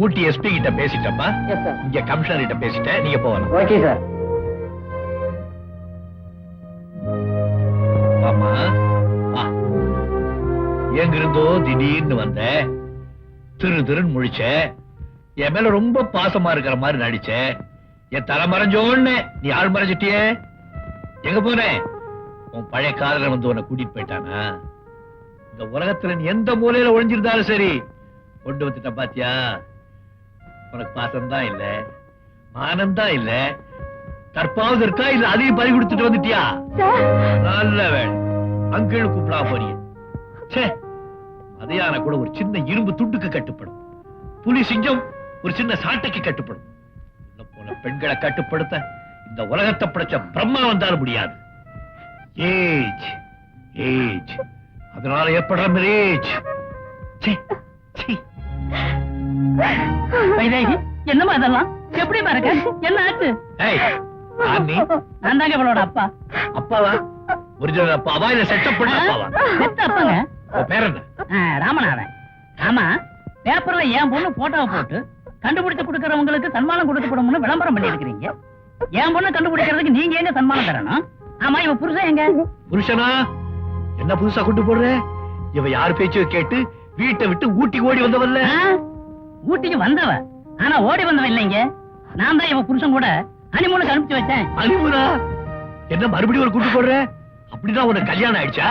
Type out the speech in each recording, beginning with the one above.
ஊட்டி SP கிட்ட பேசிட்டப்பா. இங்க commissioner கிட்ட பேசிட்டேன், நீங்க போகலாம். Okay sir. ஆமா, எங்கிருந்தோ திடீர்னு வந்த, திருன்னு முழிச்ச, என் மேல ரொம்ப பாசமா இருக்கிற மாதிரி நடிச்ச, என் தலை மறைஞ்சோன்னு நீ ஆள் மறைஞ்சிட்டியே. எங்க போனேன்? உன் பழைய காதல வந்து உன்னை கூட்டிட்டு போயிட்டானா? இந்த உலகத்துல நீ எந்த மூலையில ஒழிஞ்சிருந்தாலும் சரி கொண்டு வந்துட்ட பாத்தியா? உனக்கு பாசம்தான் இல்ல, ஆனந்தம் இல்ல, தற்பாவது இருக்கா இல்ல அதையும் பறி கொடுத்துட்டு வந்துட்டியா? நல்ல வேலை, அங்கிள் கூப்பிடா போறிய. அதையான கூட ஒரு சின்ன இரும்பு துண்டுக்கு கட்டுப்படும், புலி சிங்கம் ஒரு சின்ன சாட்டைக்கு கட்டுப்படும். போல பெண்களை கட்டுப்படுத்த இந்த உலகத்தை படைச்ச பிரம்மா வந்தாலும் முடியாது. ஏஜ் ஏஜ், அதனால ஏற்படுற மேரேஜ். என்னமா இதெல்லாம்? எப்படி பாருங்க, என்ன ஆச்சு? நான் தாங்க இவளோட அப்பா. அப்பாவா? ஒரிஜினல் அப்பாவா இல்ல செட்டப் பண்ண அப்பாவா? அப்பாங்க. பேர் என்ன? ராமநாதன். ஆமா, பேப்பர்ல என் பொண்ணு போட்டோவை போட்டு கண்டுபிடிச்சு கொடுக்கறவங்களுக்கு சன்மானம் கொடுக்கப்படும்னு விளம்பரம் பண்ணி இருக்கிறீங்க. என் பொண்ணு கண்டுபிடிக்கிறதுக்கு நீங்க எங்க சன்மானம் தரணும்? ஆமா, இவ புருஷன் எங்க? புருஷனா? என்ன புதுசா கொண்டு போடுற? இவ யார் பேச்சு கேட்டு வீட்டை விட்டு ஊட்டிக்கு ஓடி வந்தவல்ல? ஊட்டிக்கு வந்தவ, ஆனா ஓடி வந்தவ இல்லைங்க. நான் தான் இவ புருஷன் கூட ஹனிமூனுக்கு அனுப்பிச்சு வச்சேன். ஹனிமூனா? என்ன மறுபடியும் ஒரு கூட்டு போடுற? அப்படிதான் உனக்கு கல்யாணம் ஆயிடுச்சா?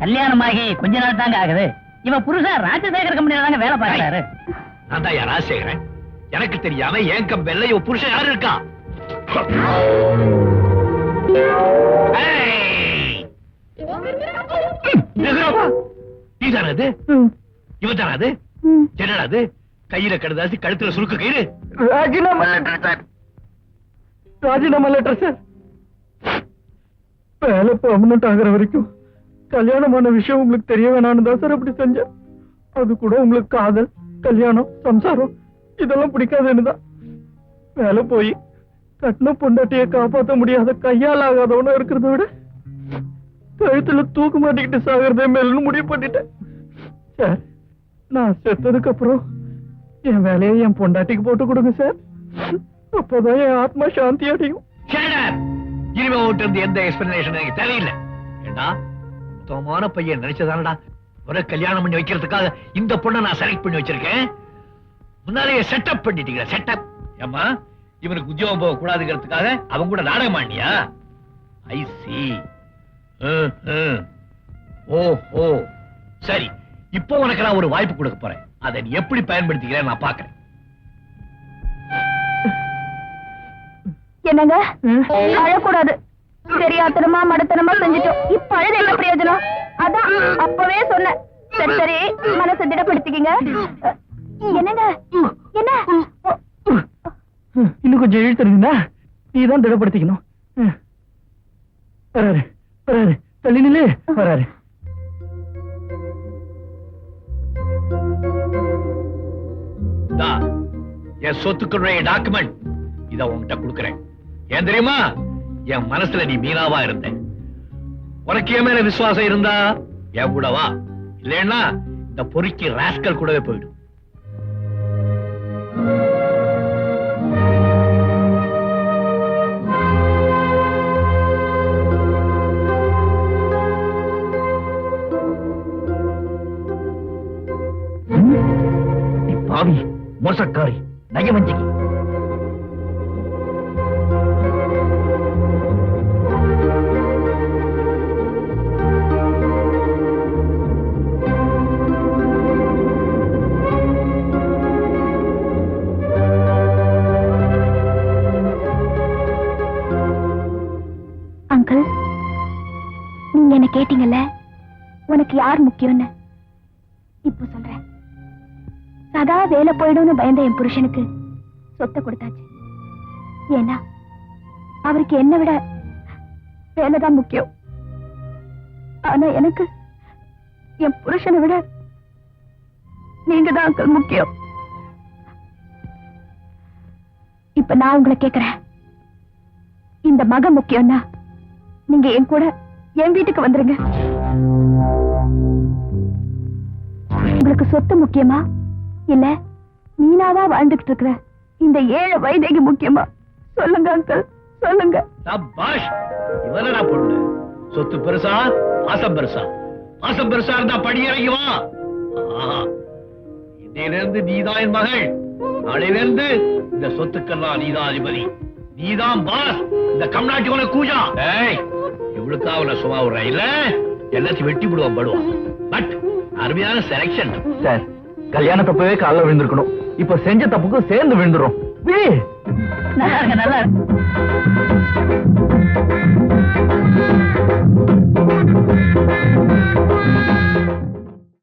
கல்யாணமாகி கொஞ்ச நாள் தாங்க ஆகுது. இவ புருஷன் ராஜசேகர் கம்பெனில தாங்க வேலை பார்க்கறாரு. நான் தான் ராஜசேகரன். எனக்கு தெரியாம என் கம்பெனில இவ புருஷன் யாரு இருக்கா? நீதானது? இவதானது? என்னடாது கையில கடுதாசி, கழுத்துல சுருக்கு கயிறு? ராஜினாமா லெட்டர் சார். ராஜினாமா லெட்டர் சார். வேலை பெர்மனன்ட் ஆகிற வரைக்கும் கல்யாணமான விஷயம் உங்களுக்கு தெரிய வேணான்னு தான் சார் அப்படி செஞ்சேன். அது கூட உங்களுக்கு காதல், கல்யாணம், சம்சாரம் இதெல்லாம் பிடிக்காதுன்னு தான். வேலை போய் கட்டின பொண்டாட்டியை காப்பாற்ற முடியாத கையால் ஆகாதவனா இருக்கிறத விட கழுத்துல தூக்கு மாட்டிக்கிட்டு சாகிறதே மேலும் முடிவு பண்ணிட்டேன் சார். நான் செத்ததுக்கு அப்புறம் என் வேலையை என் பொண்டாட்டிக்கு போட்டு கொடுங்க சார். அப்பதான் என் ஆத்மா சாந்தி அடையும். இனிமே ஓட்டு எந்த எக்ஸ்பிளனேஷன் எனக்கு தெரியல. ஏண்டா சுத்தமான பையன் நினைச்சதானடா ஒரு கல்யாணம் பண்ணி வைக்கிறதுக்காக இந்த பொண்ணை நான் செலக்ட் பண்ணி வச்சிருக்கேன். முன்னாலேயே செட்டப் பண்ணிட்டீங்க. செட்டப் ஏமா இவனுக்கு உத்தியோகம் போக கூடாதுங்கிறதுக்காக அவங்க கூட நாடகம் ஆண்டியா? ஐ சி. ஓஹோ, சரி. இப்போ உனக்கு நான் ஒரு வாய்ப்பு கொடுக்க போறேன். அதை நீ எப்படி பயன்படுத்திக்கிறேன் நான் பாக்குறேன். என்னங்க, அழக்கூடாது. தெரியாத்தனமா மடத்தனமா செஞ்சுட்டோம். இப்ப அழுது என்ன பிரயோஜனம்? அதான் அப்பவே சொன்னேன். சரி சரி, மனசை திடப்படுத்திக்கங்க. என்னங்க, என்ன இன்னும் கொஞ்சம் இழுத்துருந்தா நீதான் திடப்படுத்திக்கணும். வராரு வராரு, தள்ளி நில்லு. வராரு. என் சொத்துக்களுடைய டாக்குமெண்ட் இத உன்கிட்ட கொடுக்கிறேன். ஏன் தெரியுமா? என் மனசுல நீ மீனாவா இருந்த. உனக்கு என் மேல விசுவாசம் இருந்தா என் கூட வா, இல்லைன்னா இந்த பொறுக்கி ராஸ்கல் கூடவே போயிடும். பாவி, மோசக்காரி, நயவஞ்சிகி. அங்கிள், நீங்க என்ன கேட்டீங்கல்ல உனக்கு யார் முக்கியம்னு. இப்போ சொல்றேன். சதா வேலை போயிடும்னு பயந்த என் புருஷனுக்கு சொத்தை கொடுத்தாச்சு. ஏன்னா அவருக்கு என்ன விட வேலைதான் முக்கியம். ஆனா எனக்கு என் புருஷனை விட நீங்க தான் அங்கிள் முக்கியம். இப்ப நான் உங்களை கேக்குறேன், இந்த மகன் முக்கியம்னா நீங்க என் கூட என் வீட்டுக்கு வந்துருங்க. உங்களுக்கு சொத்து முக்கியமா இல்ல நீனாவா வாழ்ந்துகிட்டு இருக்கிற இந்த 7 வைதேகி முக்கியமா? சொல்லுங்க அங்கிள், சொல்லுங்க. சபாஷ், இவனடா பொண்ணு. சொத்து பெருசா, பாசம் பெருசா? பாசம் பெருசா இருந்தா படி இறங்கி வா. ஆஹா, இன்னையிலிருந்து நீதான் என் மகள். நாளையிலிருந்து இந்த சொத்துக்கெல்லாம் நீதான் அதிபதி, நீதான் பாஸ். இந்த கம்நாட்டி உனக்கு கூஜா. ஏய், இவளுக்கா அவனை சும்மா விடுற இல்ல எல்லாத்தையும் வெட்டி விடுவான் படுவான். பட் அருமையான செலக்ஷன் சார். கல்யாண தப்பவே காலைல விழுந்திருக்கணும். இப்ப செஞ்ச தப்புக்கும் சேர்ந்து விழுந்துரும். நல்லா இருக்க, நல்லா இருக்கு.